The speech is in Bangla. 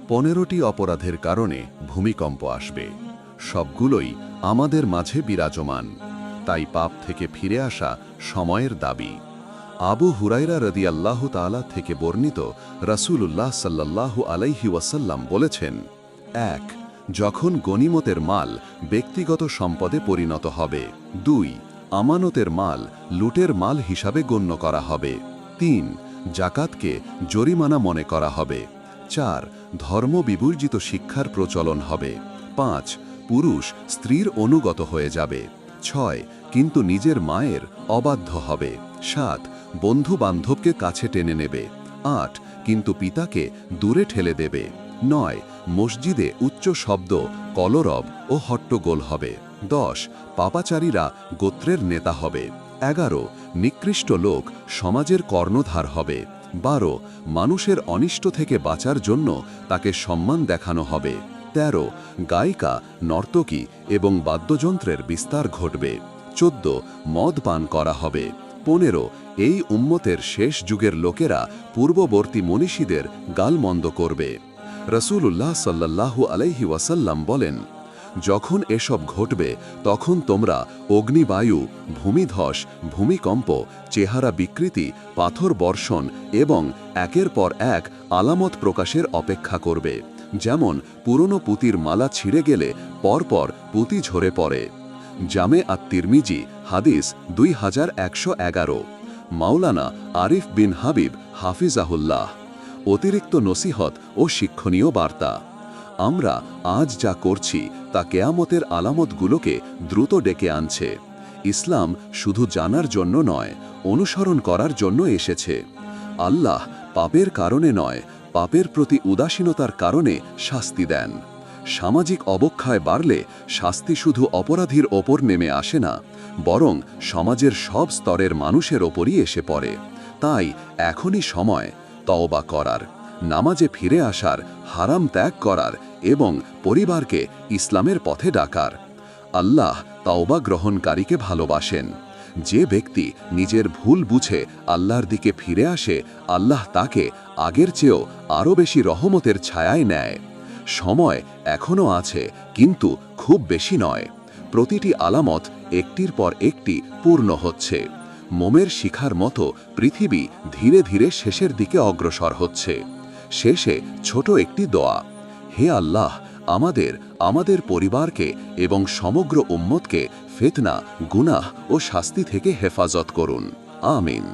15টি অপরাধের কারণে ভূমিকম্প আসবে। সবগুলোই আমাদের মাঝে বিরাজমান, তাই পাপ থেকে ফিরে আসা সময়ের দাবি। আবু হুরায়রা রাদিয়াল্লাহু তাআলা থেকে বর্ণিত, রাসূলুল্লাহ সাল্লাল্লাহু আলাইহি ওয়াসাল্লাম বলেছেন, 1. যখন গনিমতের মাল ব্যক্তিগত সম্পদে পরিণত হবে। 2. আমানতের মাল লুটের মাল হিসাবে গণ্য করা হবে। 3. জাকাতকে জরিমানা মনে করা হবে। 4. ধর্ম বিবর্জিত শিক্ষার প্রচলন হবে। 5. পুরুষ স্ত্রীর অনুগত হয়ে যাবে। 6. কিন্তু নিজের মায়ের অবাধ্য হবে। 7. বন্ধু বান্ধবকে কাছে টেনে নেবে। 8. কিন্তু পিতাকে দূরে ঠেলে দেবে। 9. মসজিদে উচ্চ শব্দ, কলরব ও হট্টগোল হবে। 10. পাপাচারীরা গোত্রের নেতা হবে। 11. নিকৃষ্ট লোক সমাজের কর্ণধার হবে। 12. মানুষের অনিষ্ট থেকে বাঁচার জন্য তাকে সম্মান দেখানো হবে। 13. গায়িকা, নর্তকী এবং বাদ্যযন্ত্রের বিস্তার ঘটবে। 14. মদ পান করা হবে। 15. এই উম্মতের শেষ যুগের লোকেরা পূর্ববর্তী মনীষীদের গালমন্দ করবে। রাসূলুল্লাহ সাল্লাল্লাহু আলাইহি ওয়াসাল্লাম বলেন, যখন এসব ঘটবে তখন তোমরা অগ্নিবায়ু, ভূমিধস, ভূমিকম্প, চেহারা বিকৃতি, পাথর বর্ষণ এবং একের পর এক আলামত প্রকাশের অপেক্ষা করবে, যেমন পুরনো পুঁতির মালা ছিঁড়ে গেলে পরপর পুঁতি ঝরে পড়ে। জামে আত-তিরমিজি, হাদিস 2111। মাওলানা আরিফ বিন হাবিব হাফিজাহুল্লাহ। অতিরিক্ত নসিহত ও শিক্ষণীয় বার্তা। আমরা আজ যা করছি তা কেয়ামতের আলামতগুলোকে দ্রুত ডেকে আনছে। ইসলাম শুধু জানার জন্য নয়, অনুসরণ করার জন্য এসেছে। আল্লাহ পাপের কারণে নয়, পাপের প্রতি উদাসীনতার কারণে শাস্তি দেন। সামাজিক অবক্ষয় বাড়লে শাস্তি শুধু অপরাধীর ওপর নেমে আসে না, বরং সমাজের সব স্তরের মানুষের ওপরই এসে পড়ে। তাই এখনই সময় তওবা করার, নামাজে ফিরে আসার, হারাম ত্যাগ করার এবং পরিবারকে ইসলামের পথে ডাকার। আল্লাহ তওবা গ্রহণকারীকে ভালোবাসেন। যে ব্যক্তি নিজের ভুল বুঝে আল্লাহর দিকে ফিরে আসে, আল্লাহ তাকে আগের চেয়েও আরও বেশি রহমতের ছায়ায় নেয়। সময় এখনও আছে, কিন্তু খুব বেশি নয়। প্রতিটি আলামত একটির পর একটি পূর্ণ হচ্ছে। মোমের শিখার মতো পৃথিবী ধীরে ধীরে শেষের দিকে অগ্রসর হচ্ছে। শেষে ছোট একটি দোয়া: হে আল্লাহ, আমাদের পরিবারকে এবং সমগ্র উম্মতকে ফিতনা, গুনাহ ও শাস্তি থেকে হেফাজত করুন। আমিন।